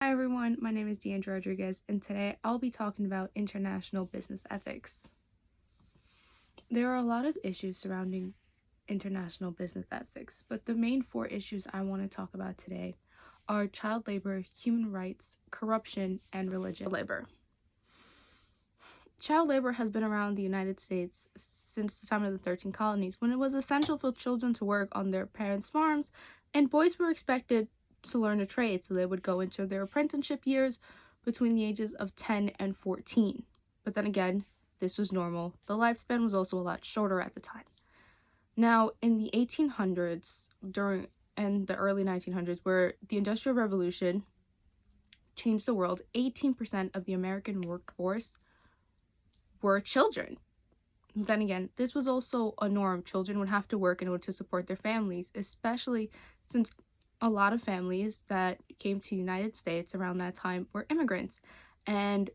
Hi everyone, my name is Deandra Rodriguez, and today I'll be talking about international business ethics. There are a lot of issues surrounding international business ethics, but the main four issues I want to talk about today are child labor, human rights, corruption, and religious labor. Child labor has been around the United States since the time of the 13 colonies, when it was essential for children to work on their parents' farms, and boys were expected to learn a trade, so they would go into their apprenticeship years between the ages of 10 and 14. But then again, this was normal. The lifespan was also a lot shorter at the time. Now, in the 1800s, and the early 1900s, where the Industrial Revolution changed the world, 18% of the American workforce were children. Then again, this was also a norm. Children would have to work in order to support their families, especially since a lot of families that came to the United States around that time were immigrants, and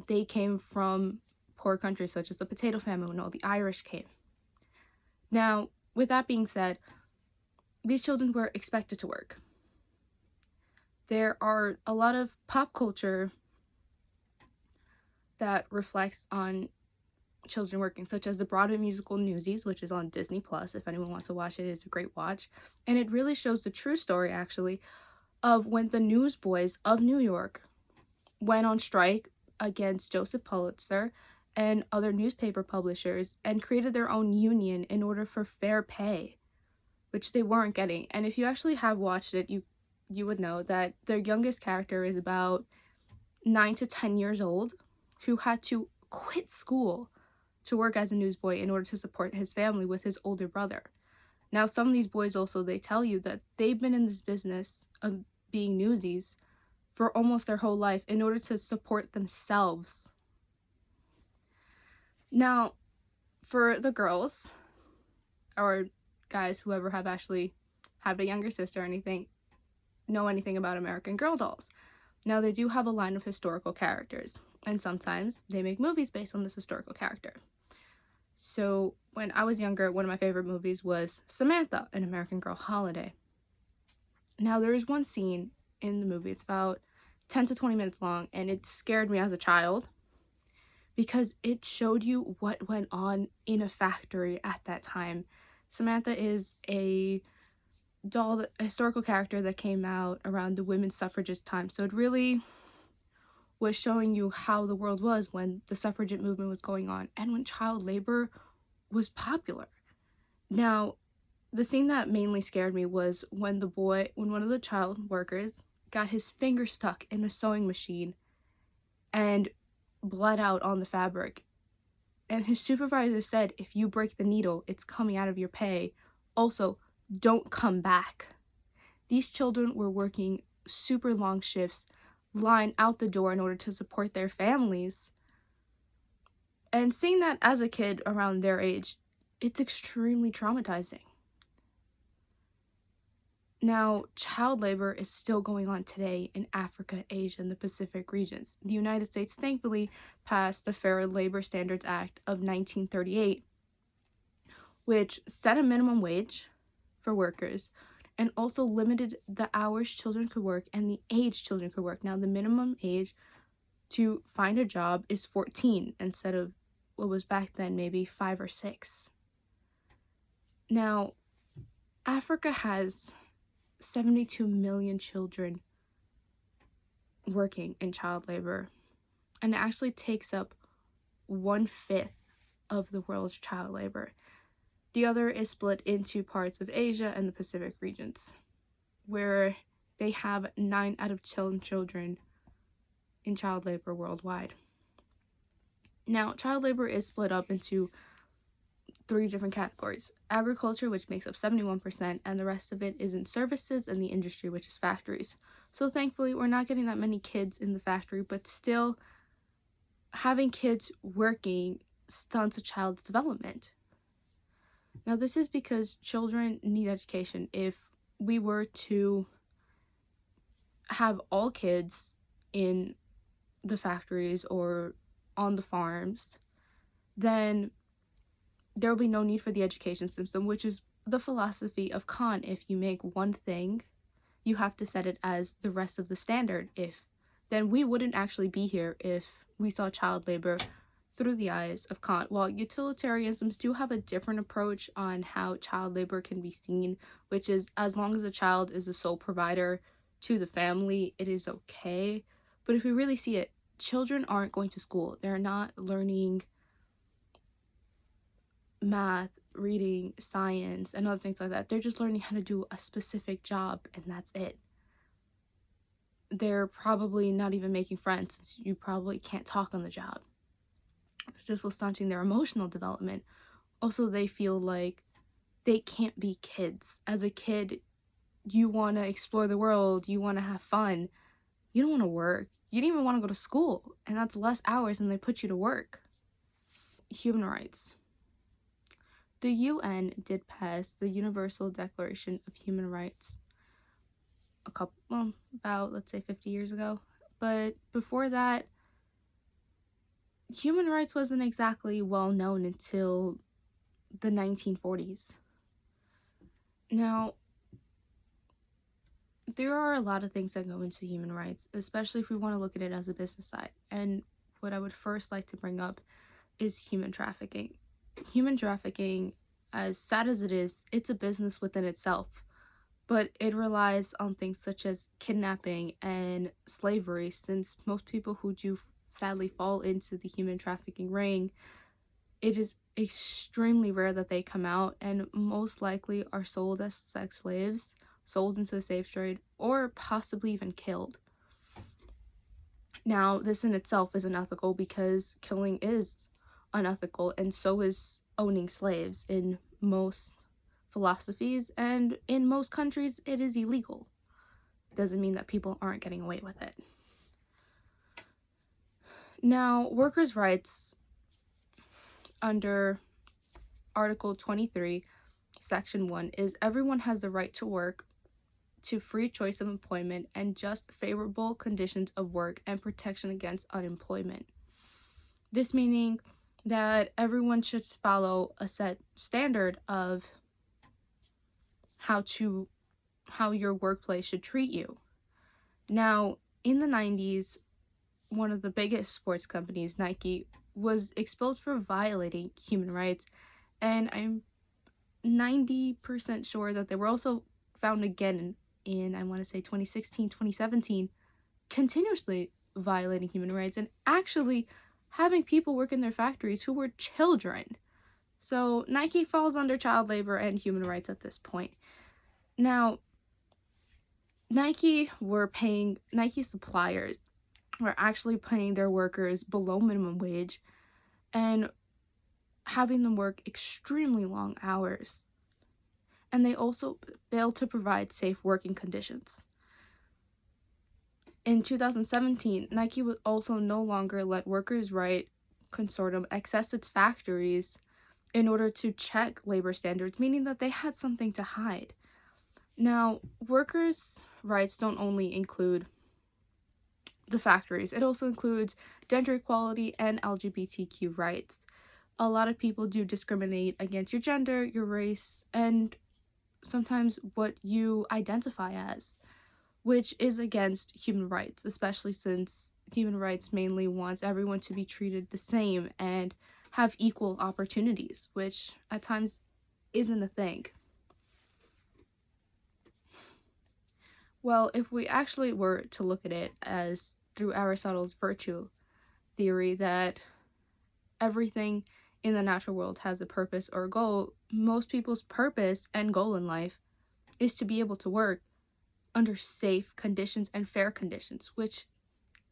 they came from poor countries such as the potato famine when all the Irish came. Now, with that being said, these children were expected to work. There are a lot of pop culture that reflects on children working, such as the Broadway musical Newsies, which is on Disney Plus. If anyone wants to watch it, it's a great watch. And it really shows the true story, actually, of when the Newsboys of New York went on strike against Joseph Pulitzer and other newspaper publishers and created their own union in order for fair pay, which they weren't getting. And if you actually have watched it, you would know that their youngest character is about 9 to 10 years old, who had to quit school to work as a newsboy in order to support his family with his older brother. Now, some of these boys also, they tell you that they've been in this business of being newsies for almost their whole life in order to support themselves. Now, for the girls, or guys, whoever have actually had a younger sister or know anything about American Girl dolls. Now, they do have a line of historical characters, and sometimes they make movies based on this historical character. So when I was younger, one of my favorite movies was Samantha, an American Girl Holiday. Now, there is one scene in the movie, it's about 10 to 20 minutes long, and it scared me as a child because it showed you what went on in a factory at that time. Samantha is a historical character that came out around the women's suffragist time, so it really was showing you how the world was when the suffragette movement was going on and when child labor was popular. Now, the scene that mainly scared me was when one of the child workers got his finger stuck in a sewing machine and bled out on the fabric. And his supervisor said, if you break the needle, it's coming out of your pay. Also, don't come back. These children were working super long shifts, lying out the door in order to support their families. And seeing that as a kid around their age, it's extremely traumatizing. Now, child labor is still going on today in Africa, Asia, and the Pacific regions. The United States thankfully passed the Fair Labor Standards Act of 1938, which set a minimum wage for workers and also limited the hours children could work and the age children could work. Now, the minimum age to find a job is 14 instead of what was back then maybe 5 or 6. Now, Africa has 72 million children working in child labor, and it actually takes up 1/5 of the world's child labor. The other is split into parts of Asia and the Pacific regions, where they have 9 out of 10 children in child labor worldwide. Now, child labor is split up into 3 different categories. Agriculture, which makes up 71%, and the rest of it is in services and the industry, which is factories. So thankfully, we're not getting that many kids in the factory, but still having kids working stunts a child's development. Now, this is because children need education. If we were to have all kids in the factories or on the farms, then there will be no need for the education system, which is the philosophy of Kant. If you make one thing, you have to set it as the rest of the standard. If then we wouldn't actually be here if we saw child labor through the eyes of Kant. While utilitarianisms do have a different approach on how child labor can be seen, which is as long as the child is the sole provider to the family, it is okay. But if we really see it, children aren't going to school. They're not learning math, reading, science, and other things like that. They're just learning how to do a specific job, and that's it. They're probably not even making friends, since you probably can't talk on the job. This will stunting their emotional development. Also, they feel like they can't be kids. As a kid, you want to explore the world, you want to have fun, you don't want to work, you don't even want to go to school, and that's less hours than they put you to work. Human rights. The UN did pass the Universal Declaration of Human Rights about, let's say, 50 years ago. But before that, human rights wasn't exactly well known until the 1940s. Now, there are a lot of things that go into human rights, especially if we want to look at it as a business side. And what I would first like to bring up is human trafficking. Human trafficking, as sad as it is, it's a business within itself. But it relies on things such as kidnapping and slavery, since most people who do sadly fall into the human trafficking ring, it is extremely rare that they come out, and most likely are sold as sex slaves, sold into the slave trade, or possibly even killed. Now, this in itself is unethical because killing is unethical, and so is owning slaves in most philosophies, and in most countries it is illegal. Doesn't mean that people aren't getting away with it. Now, workers' rights under Article 23, Section 1 is everyone has the right to work, to free choice of employment, and just favorable conditions of work and protection against unemployment. This meaning that everyone should follow a set standard of how your workplace should treat you. Now, in the 90s, one of the biggest sports companies, Nike, was exposed for violating human rights, and I'm 90% sure that they were also found again in I want to say 2016, 2017, continuously violating human rights and actually having people work in their factories who were children. So Nike falls under child labor and human rights at this point. Now, Nike suppliers were actually paying their workers below minimum wage and having them work extremely long hours. And they also failed to provide safe working conditions. In 2017, Nike would also no longer let Workers' Right Consortium access its factories in order to check labor standards, meaning that they had something to hide. Now, workers' rights don't only include the factories, it also includes gender equality and LGBTQ rights. A lot of people do discriminate against your gender, your race, and sometimes what you identify as, which is against human rights, especially since human rights mainly wants everyone to be treated the same and have equal opportunities, which at times isn't a thing. Well, if we actually were to look at it as through Aristotle's virtue theory that everything in the natural world has a purpose or a goal, most people's purpose and goal in life is to be able to work under safe conditions and fair conditions, which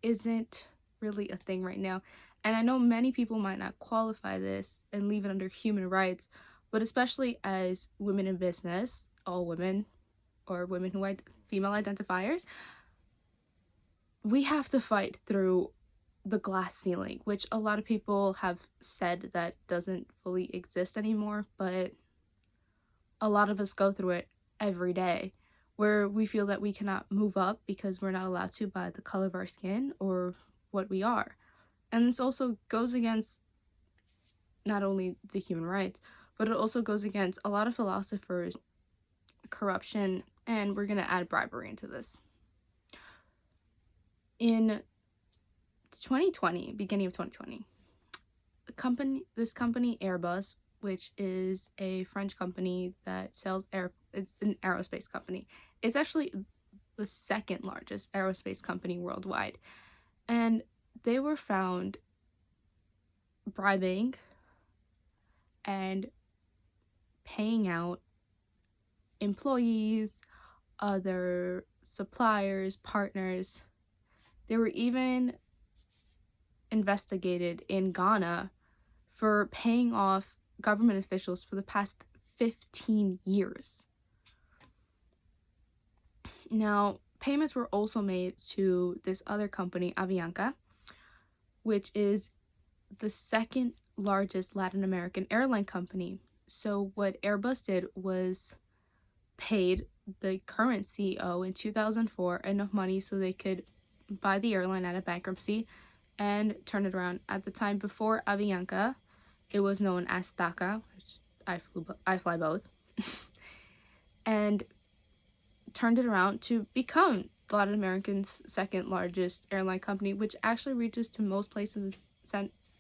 isn't really a thing right now. And I know many people might not qualify this and leave it under human rights, but especially as women in business, all women, or women who female identifiers, we have to fight through the glass ceiling, which a lot of people have said that doesn't fully exist anymore, but a lot of us go through it every day, where we feel that we cannot move up because we're not allowed to by the color of our skin or what we are. And this also goes against not only the human rights, but it also goes against a lot of philosophers, corruption, and we're going to add bribery into this. In 2020, beginning of 2020, this company Airbus, which is a French company that sells it's an aerospace company. It's actually the second largest aerospace company worldwide. And they were found bribing and paying out employees, other suppliers, partners. They were even investigated in Ghana for paying off government officials for the past 15 years. Now, payments were also made to this other company, Avianca, which is the second largest Latin American airline company. So what Airbus did was paid the current CEO in 2004 enough money so they could buy the airline out of bankruptcy and turn it around. At the time before Avianca, it was known as TACA, which I fly both, and turned it around to become Latin America's second largest airline company, which actually reaches to most places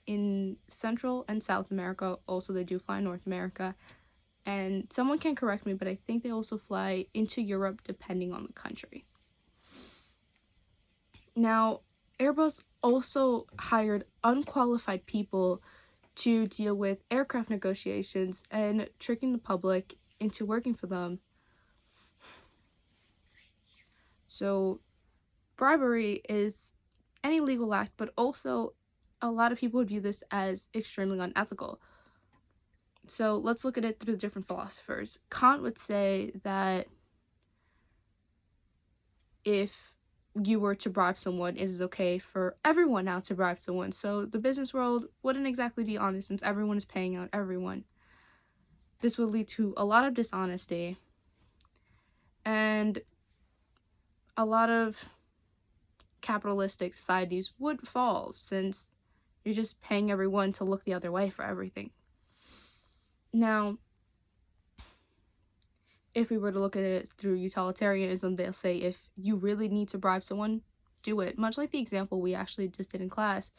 in Central and South America. Also, they do fly North America. And someone can correct me, but I think they also fly into Europe depending on the country. Now, Airbus also hired unqualified people to deal with aircraft negotiations and tricking the public into working for them. So, bribery is any legal act, but also a lot of people would view this as extremely unethical. So let's look at it through different philosophers. Kant would say that if you were to bribe someone, it is okay for everyone now to bribe someone. So the business world wouldn't exactly be honest since everyone is paying out everyone. This would lead to a lot of dishonesty and a lot of capitalistic societies would fall since you're just paying everyone to look the other way for everything. Now, if we were to look at it through utilitarianism, they'll say if you really need to bribe someone, do it. Much like the example we actually just did in class,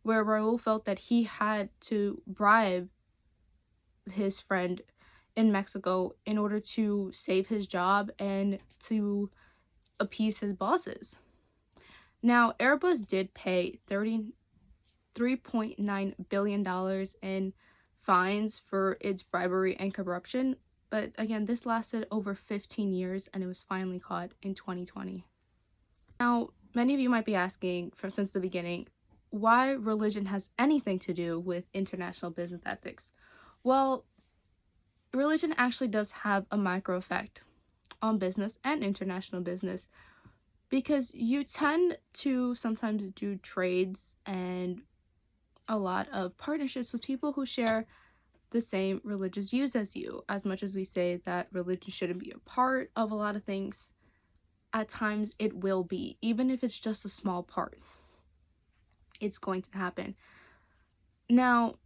where Raul felt that he had to bribe his friend in Mexico in order to save his job and to appease his bosses. Now, Airbus did pay $33.9 billion in fines for its bribery and corruption, but again, this lasted over 15 years and it was finally caught in 2020. Now, many of you might be asking since the beginning, why religion has anything to do with international business ethics. Well, religion actually does have a micro effect on business and international business because you tend to sometimes do trades and a lot of partnerships with people who share the same religious views as you. As much as we say that religion shouldn't be a part of a lot of things, at times it will be, even if it's just a small part. It's going to happen. Now,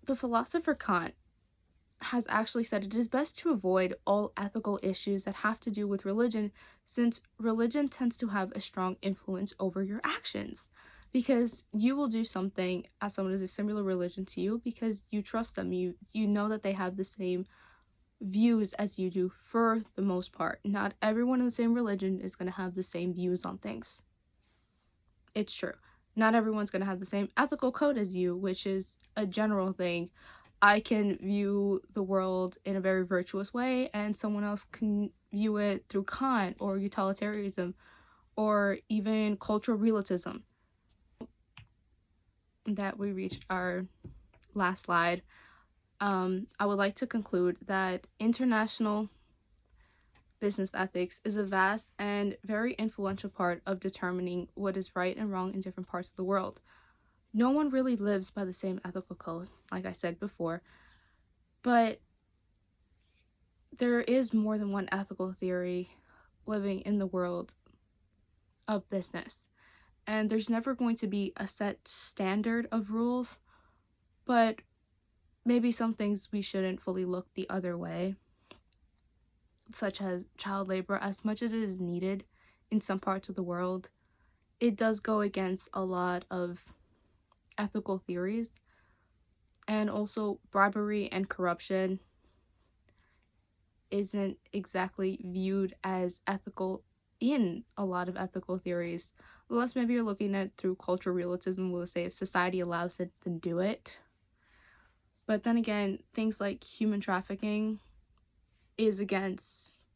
the philosopher Kant has actually said it is best to avoid all ethical issues that have to do with religion, since religion tends to have a strong influence over your actions. Because you will do something as someone is a similar religion to you because you trust them. You know that they have the same views as you do for the most part. Not everyone in the same religion is going to have the same views on things. It's true. Not everyone's going to have the same ethical code as you, which is a general thing. I can view the world in a very virtuous way, and someone else can view it through Kant or utilitarianism or even cultural relativism. That we reached our last slide. I would like to conclude that international business ethics is a vast and very influential part of determining what is right and wrong in different parts of the world. No one really lives by the same ethical code, like I said before, but there is more than one ethical theory living in the world of business. And there's never going to be a set standard of rules, but maybe some things we shouldn't fully look the other way, such as child labor. As much as it is needed in some parts of the world, it does go against a lot of ethical theories. And also, bribery and corruption isn't exactly viewed as ethical in a lot of ethical theories. Unless maybe you're looking at it through cultural realism, we'll say if society allows it, then do it. But then again, things like human trafficking is against,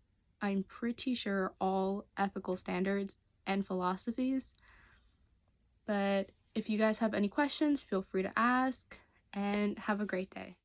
I'm pretty sure, all ethical standards and philosophies. But if you guys have any questions, feel free to ask, and have a great day.